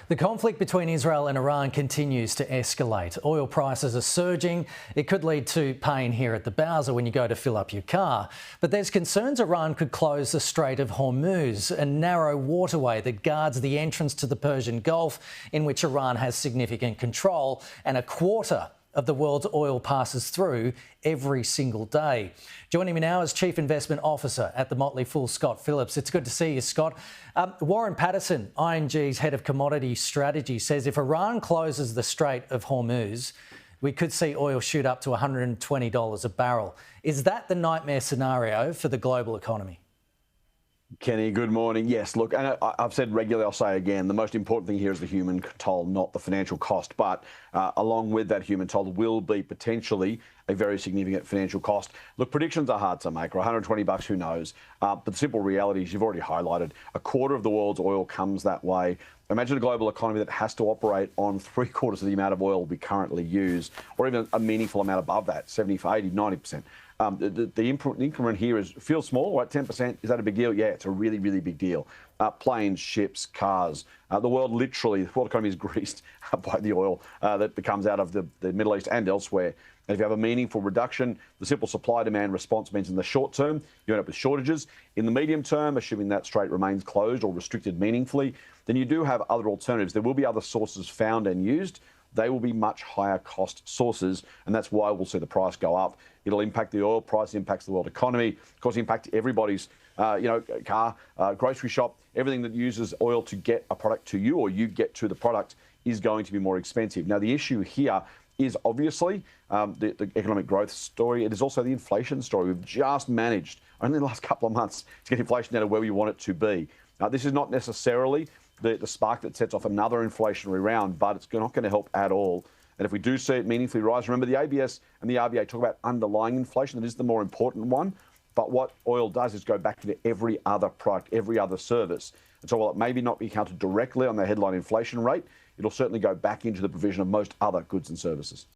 The conflict between Israel and Iran continues to escalate. Oil prices are surging. It could lead to pain here at the Bowser when you go to fill up your car. But there's concerns Iran could close the Strait of Hormuz, a narrow waterway that guards the entrance to the Persian Gulf, in which Iran has significant control, and a quarter of the world's oil passes through every single day. Joining me now is Chief Investment Officer at the Motley, Scott Phillips. It's good to see you, Scott. Warren Patterson, ING's Head of Commodity Strategy, says if Iran closes the Strait of Hormuz, we could see oil shoot up to $120 a barrel. Is that the nightmare scenario for the global economy? Kenny, good morning. Yes, look, and I've said regularly, I'll say again, the most important thing here is the human toll, not the financial cost. But along with that human toll will be potentially a very significant financial cost. Look, predictions are hard to make. Or $120, who knows? But the simple reality is, you've already highlighted, a quarter of the world's oil comes that way. Imagine a global economy that has to operate on 3/4 of the amount of oil we currently use, or even a meaningful amount above that, 70, 80, 90%. The increment here feels small, right? 10%, is that a big deal? Yeah, it's a really, really big deal. Planes, ships, cars, the world economy is greased by the oil that comes out of the Middle East and elsewhere. And if you have a meaningful reduction, the simple supply-demand response means in the short term, you end up with shortages. In the medium term, assuming that strait remains closed or restricted meaningfully, then you do have other alternatives. There will be other sources found and used. They will be much higher cost sources, and that's why we'll see the price go up. It'll impact the oil price, impacts the world economy, of course, impact everybody's car, grocery shop. Everything that uses oil to get a product to you or you get to the product is going to be more expensive. Now, the issue here is obviously the economic growth story. It is also the inflation story. We've just managed, only in the last couple of months, to get inflation down to where we want it to be. This is not necessarily the spark that sets off another inflationary round, but it's not going to help at all. And if we do see it meaningfully rise, remember the ABS and the RBA talk about underlying inflation. That is the more important one. But what oil does is go back into every other product, every other service. And so while it maybe not be counted directly on the headline inflation rate, it'll certainly go back into the provision of most other goods and services.